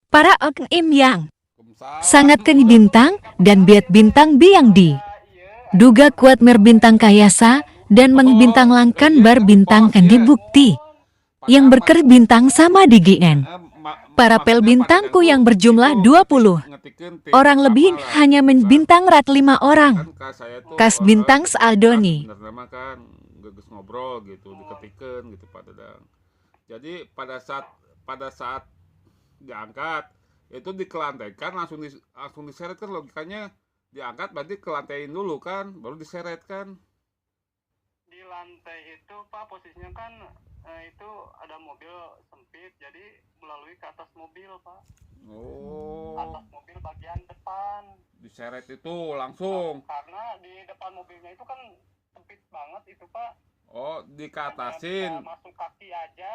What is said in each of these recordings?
Para oknum yang sangat Waalaikumsalam. keni bintang dan biat bintang biang di. Duga kuat merbintang kayasa dan mengbintang Oh, langkan iya bar kan bintang pos kan ya. dibukti. Yang Padahal berker bintang sama di GN. Para pel maksudnya Padadang bintangku yang tuh itu berjumlah 20. ngetikeun tim Orang pertama lebih lah hanya gitu kan. bintang rat 5 Kan orang. kas saya tuh Kas bintang kas sealdoni. sebenarnya mah kan geus ngobrol gitu, diketikeun gitu Padadang. Jadi pada saat diangkat itu dikelantaikan langsung diseret kan, logikanya diangkat berarti kelantain dulu kan baru diseret kan. Di lantai itu Pak posisinya kan itu ada mobil sempit, jadi melalui ke atas mobil Pak, Oh, atas mobil bagian depan. diseret itu langsung. Karena di depan mobilnya itu kan sempit banget itu Pak, Oh, hanya dikatasin. bisa masuk kaki aja,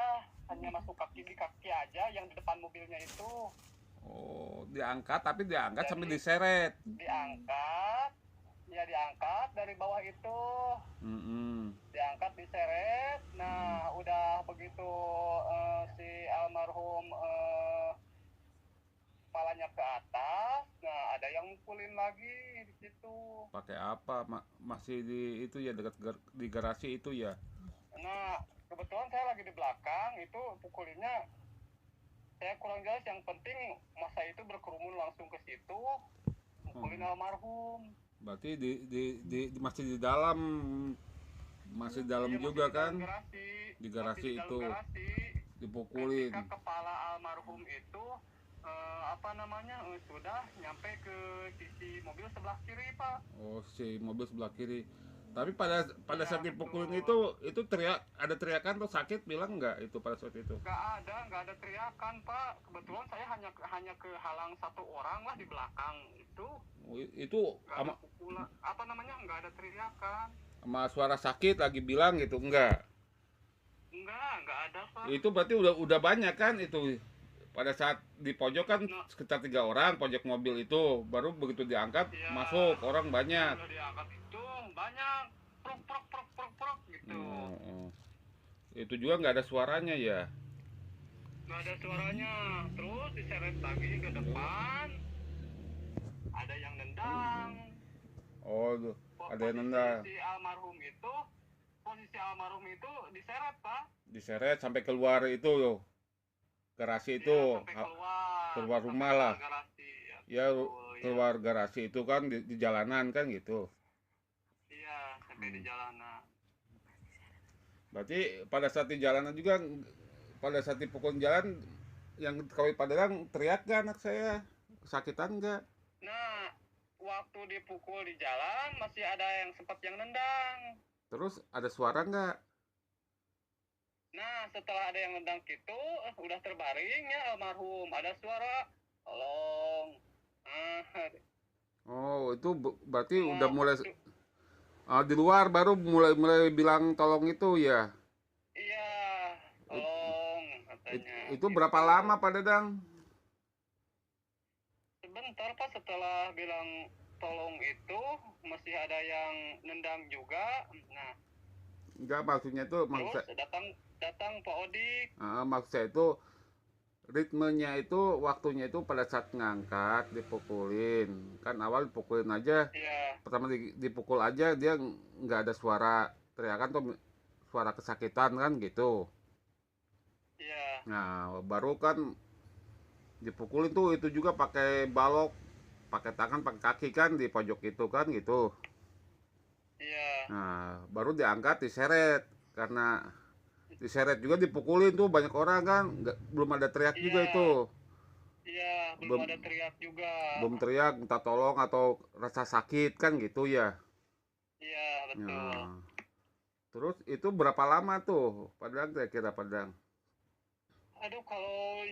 hanya masuk kaki di kaki aja yang di depan mobilnya itu. Oh, diangkat tapi diangkat sambil Jadi diseret. diangkat, ya diangkat dari bawah itu, Mm-mm. diangkat diseret. Nah udah begitu si almarhum kepalanya ke atas, nah ada yang mukulin lagi di situ. Pakai apa? Masih di itu ya, dekat di garasi itu ya. Nah kebetulan saya lagi di belakang, itu pukulinnya saya kurang jelas, yang penting masa itu berkerumun langsung ke situ mukulin almarhum. Berarti masih di dalam, masih di dalam Iya, juga masih di kan? dalam garasi, Di garasi masih di dalam itu garasi. dipukulin. Ketika kepala almarhum itu sudah nyampe ke sisi mobil sebelah kiri Pak. Oh, si mobil sebelah kiri. Tapi pada Iya, saat dipukulin itu ada teriakan tuh, sakit bilang nggak itu pada saat itu? nggak ada teriakan Pak. Kebetulan saya hanya kehalang satu orang lah di belakang itu. Oh, itu Nggak ada pukulan, nggak ada teriakan. sama suara sakit lagi bilang gitu enggak? Nggak ada Pak. Itu berarti udah banyak kan itu. Pada saat di pojok kan Nah, sekitar 3 orang pojok mobil itu, baru begitu diangkat iya, masuk orang banyak. udah diangkat itu banyak, prok prok prok prok prok gitu. Oh, oh. Itu juga nggak ada suaranya ya? Nggak ada suaranya. Terus diseret lagi ke depan, ada yang nendang. Oh, ada yang nendang. Posisi almarhum itu diseret Pak. Diseret sampai keluar itu yo, garasi itu, Iya, sampai keluar rumah sampai lah. keluar garasi. Ya Betul, keluar garasi itu kan di jalanan kan gitu. iya sampai di jalanan. Berarti pada saat di jalanan juga, pada saat dipukul jalan, yang kawin Padang teriak gak anak saya? Kesakitan nggak? Nah waktu dipukul di jalan masih ada yang sempat yang nendang. Terus ada suara nggak? Nah setelah ada yang nendang gitu, udah terbaring ya almarhum, ada suara tolong. Oh, itu berarti Nah, udah mulai di luar baru mulai bilang tolong itu ya. iya It- tolong katanya. itu berapa Gitu. lama Pak Dadang? Sebentar Pak, setelah bilang tolong itu masih ada yang nendang juga. Nah Enggak, maksudnya itu terus datang Pak Odik. maksud saya itu ritmenya itu, waktunya itu pada saat ngangkat dipukulin kan, awal dipukulin aja, Iya pertama dipukul aja dia nggak ada suara teriakan tuh, suara kesakitan kan gitu. iya Nah baru kan dipukulin tuh itu juga pakai balok, pakai tangan pakai kaki kan di pojok itu kan gitu. iya Nah baru diangkat diseret, karena diseret juga dipukulin tuh banyak orang kan, belum ada teriak juga iya itu. iya belum belum ada teriak juga. belum teriak minta tolong atau rasa sakit kan gitu ya. Iya betul. Nah, terus itu berapa lama tuh Padang, kira-kira Padang? Aduh kalau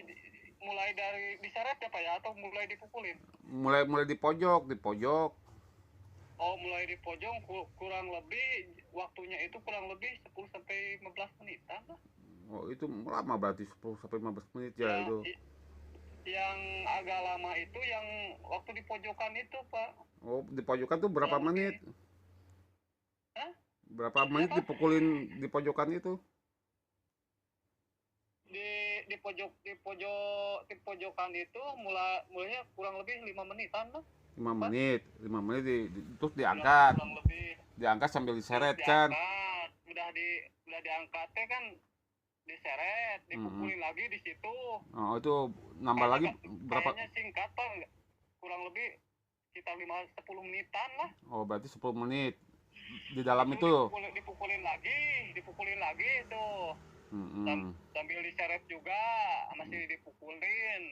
mulai dari diseret ya Pak ya, atau mulai dipukulin? Mulai di pojok. Oh mulai di pojok kurang lebih waktunya itu kurang lebih 10 sampai 15 menitan lah. Oh itu lama berarti, 10 sampai 15 menit ya Ya, itu. yang agak lama itu yang waktu di pojokan itu Pak. Oh di pojokan tuh berapa Kurang menit? lebih. Hah? Berapa menit Berapa? dipukulin di pojokan itu? di pojokan itu mulainya kurang lebih 5 menitan lah. 5 menit terus diangkat. Kurang lebih. Diangkat sambil diseret Terus kan. diangkat. Udah diangkat teh kan diseret, dipukulin lagi di situ. Oh, itu nambah lagi berapa? Kayaknya singkat Pak, kurang lebih sekitar 5-10 menitan lah. Oh, berarti 10 menit. Di dalam Terus itu. dipukulin lagi tuh. Sambil diseret juga, masih dipukulin.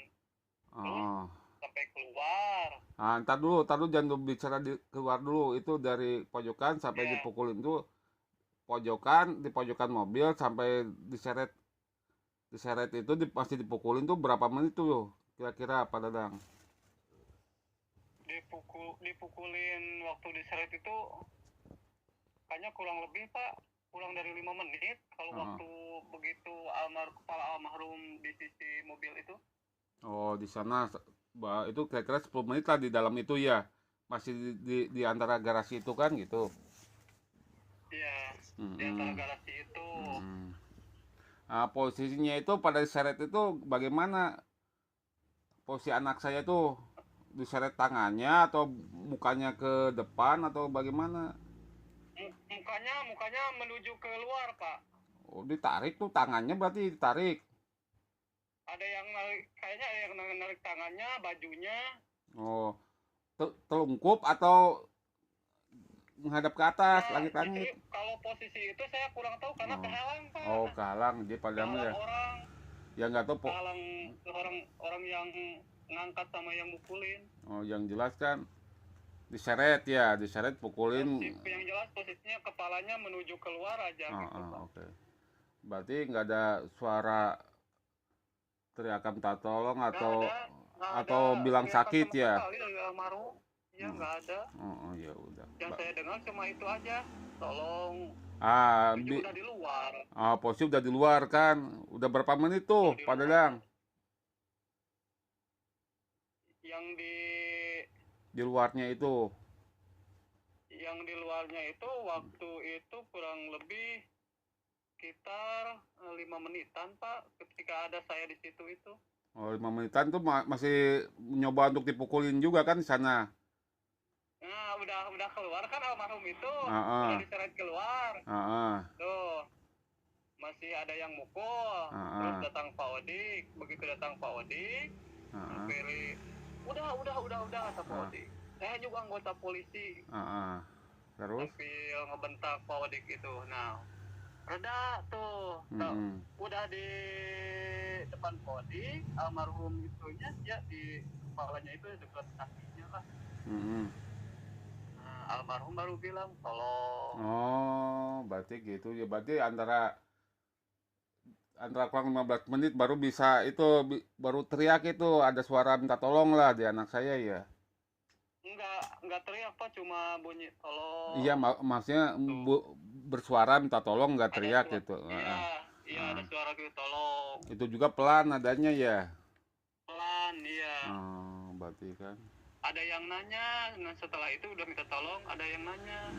Oh. Sampai keluar. Ah, ntar dulu jangan bicara keluar dulu. Itu dari pojokan sampai dipukulin tuh di pojokan mobil sampai diseret itu pasti dipukulin tuh berapa menit tuh kira-kira Pak Dadang? Dipukulin waktu diseret itu kayaknya kurang lebih Pak, kurang dari 5 menit kalau waktu begitu kepala almarhum di sisi mobil itu. Oh, di sana itu kira-kira 10 menit lah di dalam itu ya. Masih di antara garasi itu kan gitu. Iya, di antara garasi itu. Nah, posisinya itu pada diseret itu bagaimana? Posisi anak saya tuh diseret tangannya atau mukanya ke depan atau bagaimana? Mukanya menuju ke luar Pak. Oh, ditarik tuh tangannya berarti ditarik. Ada yang kayaknya ada yang narik tangannya, bajunya. Oh, telungkup atau menghadap ke atas, langit-langit. Kalau posisi itu saya kurang tahu karena kehalang Pak. Oh, kehalang, jadi padahal ya. Orang. Ya nggak tahu kehalang orang yang ngangkat sama yang mukulin. Oh, yang jelas kan diseret pukulin. Yang jelas posisinya kepalanya menuju keluar aja gitu Pak. Oke. Berarti nggak ada suara teriakan minta tolong atau bilang sakit ya? Ya nggak ada. Oh ya udah. Yang saya dengar cuma itu aja. Tolong. Udah di luar. Posisi udah di luar kan. Udah berapa menit tuh, Pak Dadang? Yang di luarnya itu. Yang di luarnya itu waktu itu kurang lebih sekitar 5 menitan Pak, ketika ada saya di situ itu. Oh, 5 menitan tuh masih nyoba untuk dipukulin juga kan di sana? Nah, udah keluar kan almarhum itu, udah diseret keluar. Tuh, masih ada yang mukul. Terus datang Pak Odik, begitu datang Pak Odik, pilih, udah kata Pak Odik. Saya juga anggota polisi. Terus? Sambil ngebentak Pak Odik itu. Nah, reda tuh. Udah di depan Pak Odik, almarhum itunya ya di kepalanya itu dekat kakinya lah. Almarhum baru bilang tolong. Oh, berarti gitu ya. Berarti antara kurang 15 menit baru bisa itu baru teriak itu ada suara minta tolong lah di anak saya ya. Enggak teriak Pak, cuma bunyi tolong. Iya, maksudnya bersuara minta tolong nggak teriak gitu. Iya, ada suara gitu tolong. Itu juga pelan adanya ya. Pelan, iya. Berarti kan ada yang nanya, nah setelah itu udah minta tolong, ada yang nanya.